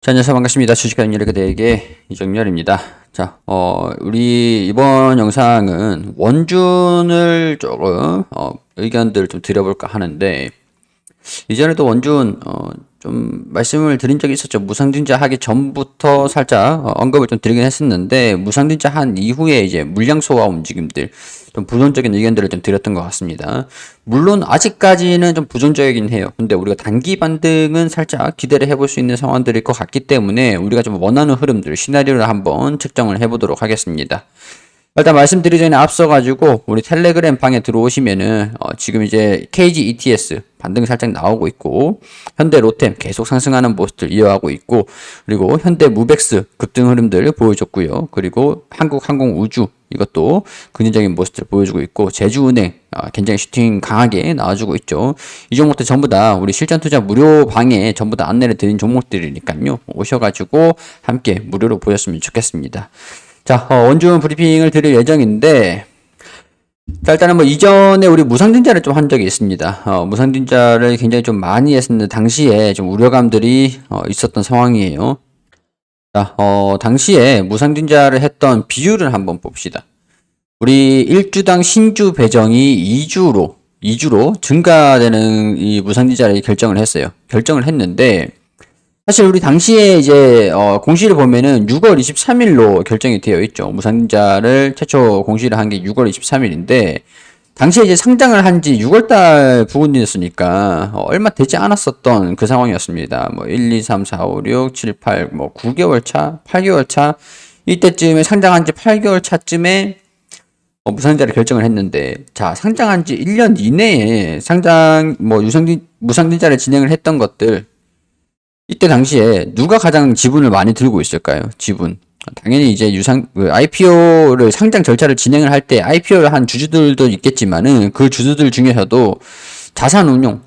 자, 안녕하세요. 반갑습니다. 주식하는 여력에 대해 이정렬입니다. 자, 우리 이번 영상은 원준을 조금, 의견들을 좀 드려볼까 하는데, 이전에도 원준, 좀 말씀을 드린 적이 있었죠. 무상증자 하기 전부터 살짝 언급을 좀 드리긴 했었는데, 무상증자 한 이후에 이제 물량 소화 움직임들, 좀 부정적인 의견들을 좀 드렸던 것 같습니다. 물론 아직까지는 좀 부정적이긴 해요. 근데 우리가 단기 반등은 살짝 기대를 해볼 수 있는 상황들일 것 같기 때문에 우리가 좀 원하는 흐름들, 시나리오를 한번 측정을 해보도록 하겠습니다. 일단 말씀드리기 전에 앞서가지고 우리 텔레그램 방에 들어오시면은 지금 이제 KG ETS 반등 살짝 나오고 있고, 현대 로템 계속 상승하는 모습들 이어가고 있고, 그리고 현대 무벡스 급등 흐름들 보여줬고요. 그리고 한국항공우주 이것도 긍정적인 모습들 보여주고 있고, 제주은행 굉장히 슈팅 강하게 나와주고 있죠. 이 종목들 전부 다 우리 실전투자 무료 방에 전부 다 안내를 드린 종목들이니까요. 오셔가지고 함께 무료로 보셨으면 좋겠습니다. 자, 원준 브리핑을 드릴 예정인데, 자, 일단은 뭐 이전에 우리 무상증자를 좀 한 적이 있습니다. 무상증자를 굉장히 좀 많이 했었는데, 당시에 좀 우려감들이 있었던 상황이에요. 자, 당시에 무상증자를 했던 비율을 한번 봅시다. 우리 1주당 신주 배정이 2주로 증가되는 이 무상증자를 결정을 했어요. 결정을 했는데, 사실 우리 당시에 이제 공시를 보면은 6월 23일로 결정이 되어 있죠. 무상증자를 최초 공시를 한 게 6월 23일인데 당시에 이제 상장을 한 지 6월달 부근이었으니까 얼마 되지 않았었던 그 상황이었습니다. 뭐 1, 2, 3, 4, 5, 6, 7, 8, 뭐 9개월 차, 8개월 차 이때쯤에 상장한 지 8개월 차쯤에 무상증자를 결정을 했는데, 자, 상장한 지 1년 이내에 상장 뭐 무상증자를 진행을 했던 것들, 이때 당시에 누가 가장 지분을 많이 들고 있을까요? 지분. 당연히 이제 IPO를 상장 절차를 진행을 할 때 IPO를 한 주주들도 있겠지만은 그 주주들 중에서도 자산운용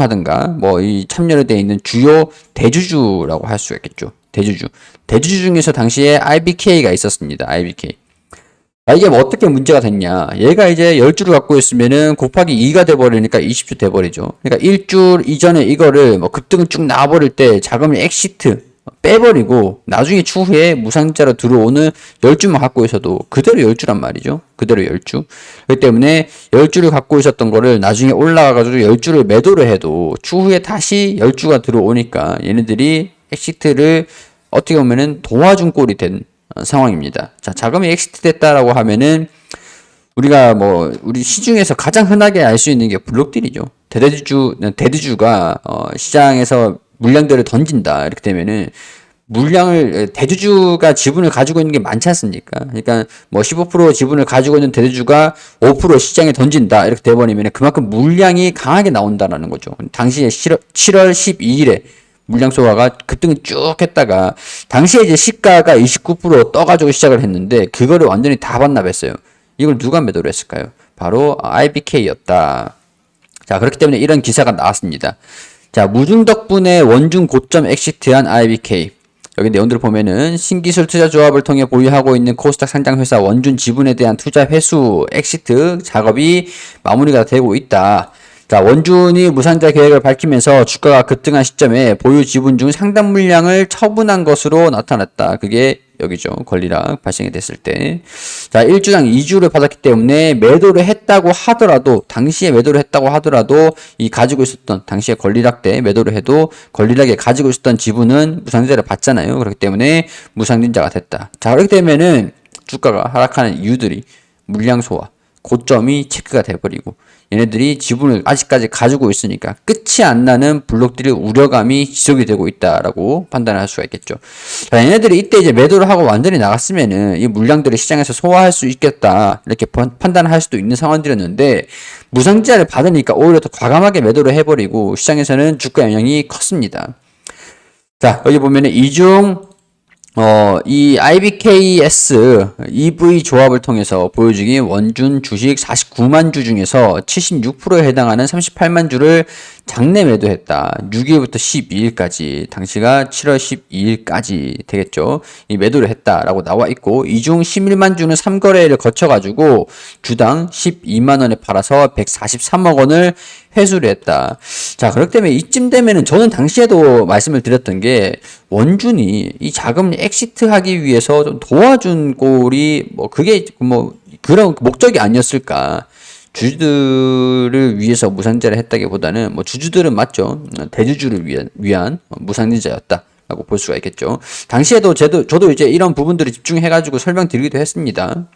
하든가 뭐 이 참여로 되어 있는 주요 대주주라고 할 수가 있겠죠. 대주주 중에서 당시에 IBK가 있었습니다. IBK. 이게 뭐 어떻게 문제가 됐냐. 얘가 이제 10주를 갖고 있으면은 곱하기 2가 돼버리니까 20주 돼버리죠. 그러니까 1주 이전에 이거를 뭐 급등을 쭉 나와버릴 때 자금을 엑시트 빼버리고 나중에 추후에 무상증자로 들어오는 10주만 갖고 있어도 그대로 10주란 말이죠. 그대로 10주. 그렇기 때문에 10주를 갖고 있었던 거를 나중에 올라가가지고 10주를 매도를 해도 추후에 다시 10주가 들어오니까 얘네들이 엑시트를 어떻게 보면은 도와준 꼴이 된 상황입니다. 자, 자금이 엑시트 됐다라고 하면은 우리가 뭐 우리 시중에서 가장 흔하게 알 수 있는 게 블록딜이죠. 대주주가 시장에서 물량들을 던진다 이렇게 되면은 대주주가 지분을 가지고 있는 게 많지 않습니까? 그러니까 뭐 15% 지분을 가지고 있는 대주주가 5% 시장에 던진다 이렇게 돼버리면 그만큼 물량이 강하게 나온다라는 거죠. 당시에 7월 12일에 물량 소화가 급등을 쭉 했다가 당시에 이제 시가가 29% 떠가지고 시작을 했는데 그거를 완전히 다 반납했어요. 이걸 누가 매도를 했을까요? 바로 IBK였다. 자, 그렇기 때문에 이런 기사가 나왔습니다. 자, 무중 덕분에 원중 고점 엑시트한 IBK. 여기 내용들을 보면은 신기술 투자 조합을 통해 보유하고 있는 코스닥 상장 회사 원준 지분에 대한 투자 회수 엑시트 작업이 마무리가 되고 있다. 자, 원준이 무상증자 계획을 밝히면서 주가가 급등한 시점에 보유 지분 중 상당 물량을 처분한 것으로 나타났다. 그게 여기죠. 권리락 발생이 됐을 때. 자, 1주당 2주를 받았기 때문에 매도를 했다고 하더라도, 당시에 매도를 했다고 하더라도 이 가지고 있었던, 당시에 권리락 때 매도를 해도 권리락에 가지고 있었던 지분은 무상증자를 받잖아요. 그렇기 때문에 무상증자가 됐다. 자, 그렇게 되면은 주가가 하락하는 이유들이 물량 소화, 고점이 체크가 돼버리고 얘네들이 지분을 아직까지 가지고 있으니까 끝이 안 나는 블록들의 우려감이 지속이 되고 있다라고 판단할 수가 있겠죠. 자, 얘네들이 이때 이제 매도를 하고 완전히 나갔으면은 이 물량들을 시장에서 소화할 수 있겠다 이렇게 판단할 수도 있는 상황들이었는데 무상증자를 받으니까 오히려 더 과감하게 매도를 해버리고 시장에서는 주가 영향이 컸습니다. 자, 여기 보면은 이 IBKS EV 조합을 통해서 보여주기 원준 주식 49만 주 중에서 76%에 해당하는 38만 주를 장내 매도했다. 6일부터 12일까지, 당시가 7월 12일까지 되겠죠. 이 매도를 했다라고 나와 있고, 이 중 11만 주는 3거래를 거쳐가지고 주당 12만 원에 팔아서 143억 원을 회수를 했다. 자, 그렇기 때문에 이쯤 되면은 저는 당시에도 말씀을 드렸던 게, 원준이 이 자금 엑시트하기 위해서 좀 도와준 꼴이 뭐 그게 뭐 그런 목적이 아니었을까. 주주들을 위해서 무상증자를 했다기보다는 뭐 주주들은 맞죠. 대주주를 위한 무상증자였다라고 볼 수가 있겠죠. 당시에도 저도 이제 이런 부분들을 집중해가지고 설명드리기도 했습니다.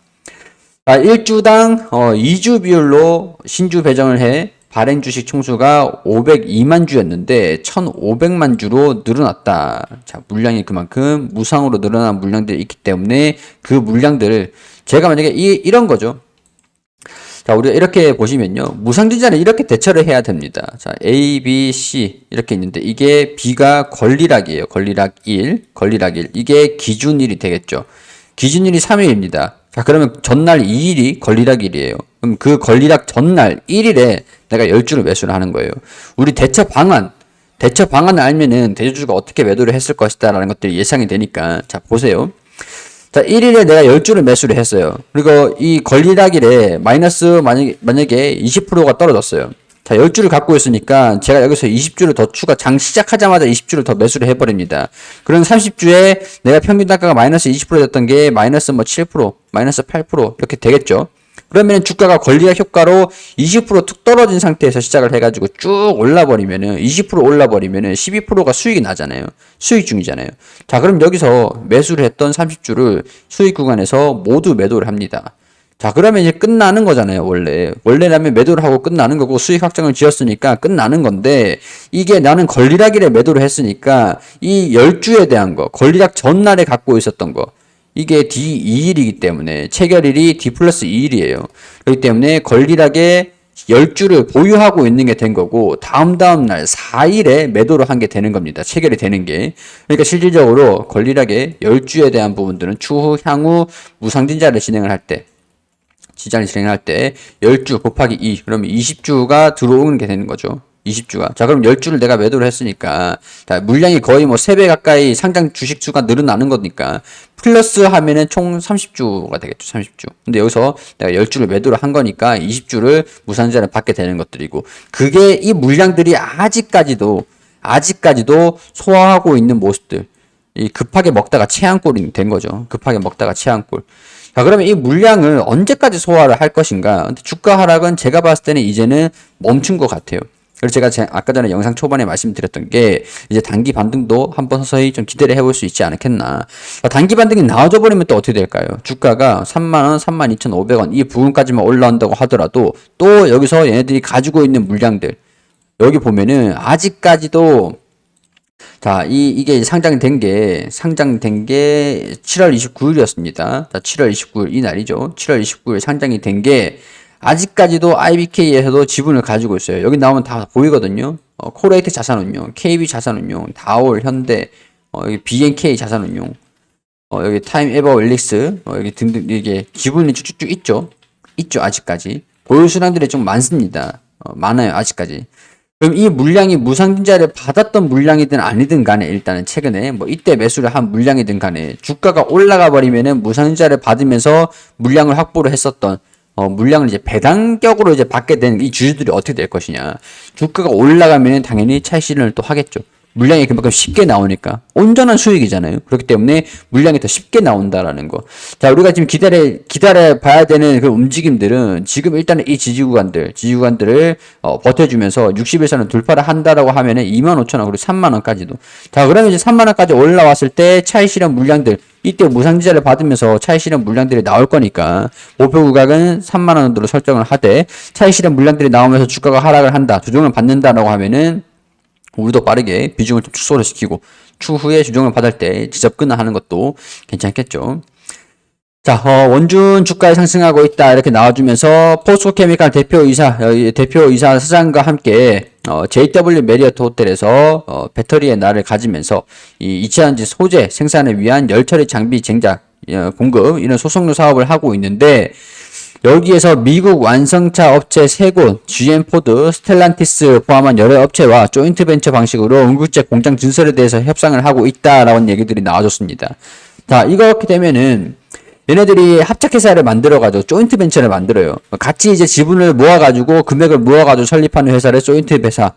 1주당 2주 비율로 신주 배정을 해 발행 주식 총수가 502만 주였는데 1,500만 주로 늘어났다. 자, 물량이 그만큼 무상으로 늘어난 물량들이 있기 때문에 그 물량들을 제가 만약에 이런 거죠. 자, 우리가 이렇게 보시면요. 무상증자는 이렇게 대처를 해야 됩니다. 자, A, B, C 이렇게 있는데 이게 B가 권리락이에요. 권리락 1, 권리락 1. 이게 기준일이 되겠죠. 기준일이 3일입니다. 자, 그러면 전날 2일이 권리락일이에요. 그럼 그 권리락 전날 1일에 내가 10주를 매수를 하는 거예요. 우리 대처 방안을 알면은 대주주가 어떻게 매도를 했을 것이다 라는 것들이 예상이 되니까. 자, 보세요. 자, 1일에 내가 10주를 매수를 했어요. 그리고 이 권리락일에 마이너스 만약에 20%가 떨어졌어요. 자, 10주를 갖고 있으니까 제가 여기서 20주를 더 장 시작하자마자 20주를 더 매수를 해버립니다. 그럼 30주에 내가 평균 단가가 마이너스 20% 됐던 게 마이너스 7%, 마이너스 8% 이렇게 되겠죠. 그러면 주가가 권리락 효과로 20%툭 떨어진 상태에서 시작을 해가지고 쭉 올라버리면은 20% 올라버리면은 12%가 수익이 나잖아요. 수익 중이잖아요. 자, 그럼 여기서 매수를 했던 30주를 수익 구간에서 모두 매도를 합니다. 자, 그러면 이제 끝나는 거잖아요, 원래. 원래라면 매도를 하고 끝나는 거고 수익 확정을 지었으니까 끝나는 건데, 이게 나는 권리락일에 매도를 했으니까 이 10주에 대한 거, 권리락 전날에 갖고 있었던 거, 이게 D2일이기 때문에 체결일이 D 플러스 2일이에요. 그렇기 때문에 권리락에 10주를 보유하고 있는 게 된 거고 다음 날 4일에 매도를 한 게 되는 겁니다. 체결이 되는 게. 그러니까 실질적으로 권리락에 10주에 대한 부분들은 향후 무상증자를 진행을 할 때 10주 곱하기 2 그러면 20주가 들어오는 게 되는 거죠. 20주가. 자, 그럼 10주를 내가 매도를 했으니까, 자, 물량이 거의 뭐 3배 가까이 상장 주식 수가 늘어나는 거니까, 플러스 하면은 총 30주가 되겠죠, 30주. 근데 여기서 내가 10주를 매도를 한 거니까 20주를 무상증자를 받게 되는 것들이고, 그게 이 물량들이 아직까지도 소화하고 있는 모습들. 이 급하게 먹다가 체한꼴이 된 거죠. 급하게 먹다가 체한꼴. 자, 그러면 이 물량을 언제까지 소화를 할 것인가? 근데 주가 하락은 제가 봤을 때는 이제는 멈춘 것 같아요. 그래서 제가 아까 전에 영상 초반에 말씀드렸던 게 이제 단기 반등도 한번 서서히 좀 기대를 해볼 수 있지 않겠나. 단기 반등이 나와져 버리면 또 어떻게 될까요? 주가가 3만원, 32,500원 이 부분까지만 올라온다고 하더라도 또 여기서 얘네들이 가지고 있는 물량들 여기 보면은 아직까지도 자, 이게 상장된 게 7월 29일이었습니다. 자, 7월 29일 이 날이죠. 7월 29일 상장이 된 게 아직까지도 IBK에서도 지분을 가지고 있어요. 여기 나오면 다 보이거든요. 코레이트 자산운용, KB 자산운용, 다올, 현대, 여기 BNK 자산운용, 여기 타임 에버 웰릭스, 여기 등등 이게 지분이 쭉쭉쭉 있죠, 아직까지. 보유 순환들이 좀 많습니다. 많아요, 아직까지. 그럼 이 물량이 무상증자를 받았던 물량이든 아니든 간에 일단은 최근에 뭐 이때 매수를 한 물량이든 간에 주가가 올라가 버리면은 무상증자를 받으면서 물량을 확보를 했었던 물량을 이제 배당격으로 이제 받게 된 이 주주들이 어떻게 될 것이냐. 주가가 올라가면 당연히 차익 실현을 또 하겠죠. 물량이 그만큼 쉽게 나오니까 온전한 수익이잖아요. 그렇기 때문에 물량이 더 쉽게 나온다라는 거. 자, 우리가 지금 기다려 봐야 되는 그 움직임들은 지금 일단은 이 지지구간들을 버텨주면서 60일선을 돌파를 한다라고 하면은 25,000원 그리고 3만원까지도. 자, 그러면 이제 3만원까지 올라왔을 때 차익 실현 물량들 이때 무상증자를 받으면서 차익 실현 물량들이 나올 거니까 목표 구간은 3만원으로 설정을 하되 차익 실현 물량들이 나오면서 주가가 하락을 한다, 조정을 받는다라고 하면은 우리도 빠르게 비중을 좀 축소를 시키고 추후에 주정을 받을 때 지접근하는 것도 괜찮겠죠. 자, 원준 주가에 상승하고 있다 이렇게 나와주면서 포스코케미칼 대표이사 사장과 함께 JW 메리어트 호텔에서 배터리의 날을 가지면서 이 이차전지 소재 생산을 위한 열처리 장비 쟁작 공급 이런 소속료 사업을 하고 있는데 여기에서 미국 완성차 업체 3곳, GM 포드, 스텔란티스 포함한 여러 업체와 조인트 벤처 방식으로 응급제 공장 증설에 대해서 협상을 하고 있다라는 얘기들이 나와줬습니다. 자, 이렇게 되면은 얘네들이 합작회사를 만들어가지고 조인트 벤처를 만들어요. 같이 이제 지분을 모아가지고 금액을 모아가지고 설립하는 회사를 조인트 회사,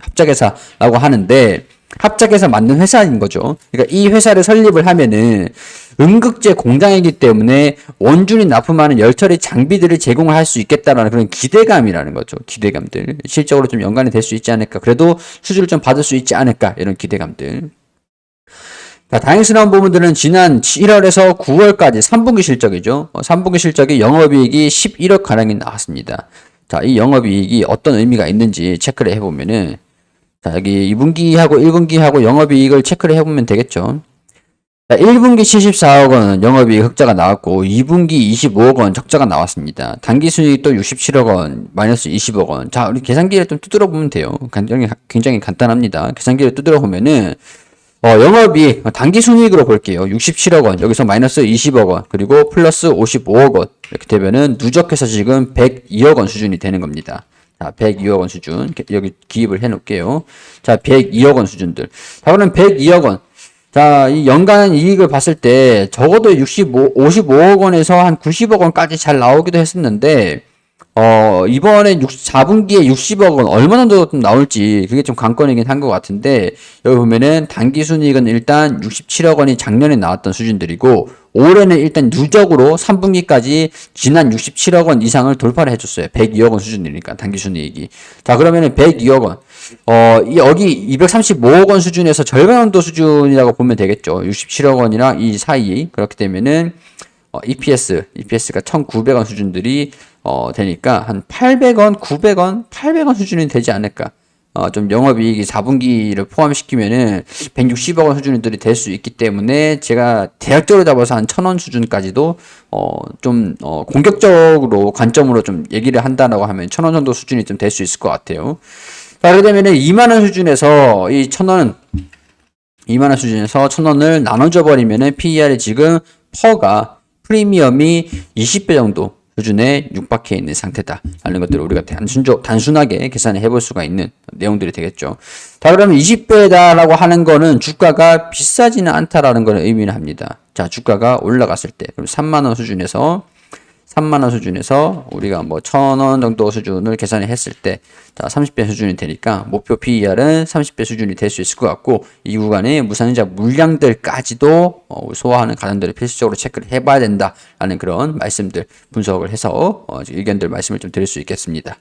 합작회사라고 하는데 합작해서 만든 회사인 거죠. 그러니까 이 회사를 설립을 하면은 음극재 공장이기 때문에 원준이 납품하는 열처리 장비들을 제공할 수 있겠다라는 그런 기대감이라는 거죠. 기대감들. 실적으로 좀 연관이 될 수 있지 않을까. 그래도 수주를 좀 받을 수 있지 않을까. 이런 기대감들. 자, 다행스러운 부분들은 지난 1월에서 9월까지 3분기 실적이죠. 3분기 실적이 영업이익이 11억 가량이 나왔습니다. 자, 이 영업이익이 어떤 의미가 있는지 체크를 해보면은 자, 여기 2분기하고 1분기하고 영업이익을 체크를 해보면 되겠죠. 자, 1분기 74억 원 영업이익 흑자가 나왔고 2분기 25억 원 적자가 나왔습니다. 당기순이익도 67억 원 마이너스 20억 원. 자, 우리 계산기를 좀 두드려 보면 돼요. 굉장히 간단합니다. 계산기를 두드려 보면은 영업이익 당기순이익으로 볼게요. 67억 원 여기서 마이너스 20억 원 그리고 플러스 55억 원 이렇게 되면은 누적해서 지금 102억 원 수준이 되는 겁니다. 자, 102억 원 수준. 여기 기입을 해 놓을게요. 자, 102억 원 수준들. 자, 그럼 102억 원. 자, 이 연간 이익을 봤을 때 적어도 55억 원에서 한 90억 원까지 잘 나오기도 했었는데, 이번에 4분기에 60억 원 얼마나 더 나올지 그게 좀 관건이긴 한 것 같은데, 여기 보면은 당기순이익은 일단 67억 원이 작년에 나왔던 수준들이고, 올해는 일단 누적으로 3분기까지 지난 67억 원 이상을 돌파를 해줬어요. 102억 원 수준이니까 당기순이익이. 자, 그러면은 102억 원. 여기 235억 원 수준에서 절반 정도 수준이라고 보면 되겠죠. 67억 원이랑 이 사이. 그렇게 되면은 EPS가 1,900원 수준들이 되니까 한 800원, 900원, 800원 수준이 되지 않을까. 좀 영업이익이 4분기를 포함시키면은 160억 원 수준들이 될 수 있기 때문에 제가 대략적으로 잡아서 한 1,000원 수준까지도 공격적으로 관점으로 좀 얘기를 한다라고 하면 1,000원 정도 수준이 좀 될 수 있을 것 같아요. 자, 그러게 되면은 2만 원 수준에서 이 1,000원 2만 원 수준에서 1,000원을 나눠줘 버리면은 PER이 지금 퍼가 프리미엄이 20배 정도 수준에 육박해 있는 상태다라는 것들을 우리가 단순하게 계산을 해볼 수가 있는 내용들이 되겠죠. 자, 그러면 20배다라고 하는 거는 주가가 비싸지는 않다라는 걸 의미를 합니다. 자, 주가가 올라갔을 때 그럼 3만 원 수준에서 우리가 뭐 1,000원 정도 수준을 계산을 했을 때 자, 30배 수준이 되니까 목표 PER은 30배 수준이 될 수 있을 것 같고 이 구간에 무상증자 물량들까지도 소화하는 과정들을 필수적으로 체크를 해봐야 된다라는 그런 말씀들 분석을 해서 의견들 말씀을 좀 드릴 수 있겠습니다.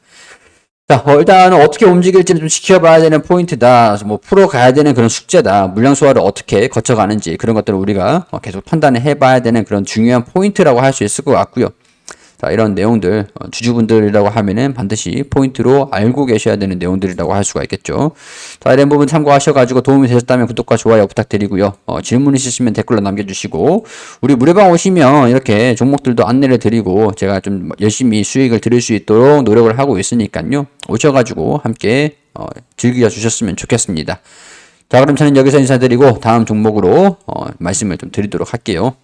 자, 일단 어떻게 움직일지는 좀 지켜봐야 되는 포인트다. 뭐 풀어가야 되는 그런 숙제다. 물량 소화를 어떻게 거쳐가는지 그런 것들을 우리가 계속 판단을 해봐야 되는 그런 중요한 포인트라고 할 수 있을 것 같고요. 자, 이런 내용들 주주분들이라고 하면은 반드시 포인트로 알고 계셔야 되는 내용들이라고 할 수가 있겠죠. 자, 이런 부분 참고하셔가지고 도움이 되셨다면 구독과 좋아요 부탁드리고요. 질문 있으시면 댓글로 남겨주시고 우리 무료방 오시면 이렇게 종목들도 안내를 드리고 제가 좀 열심히 수익을 드릴 수 있도록 노력을 하고 있으니까요. 오셔가지고 함께 즐겨 주셨으면 좋겠습니다. 자, 그럼 저는 여기서 인사드리고 다음 종목으로 말씀을 좀 드리도록 할게요.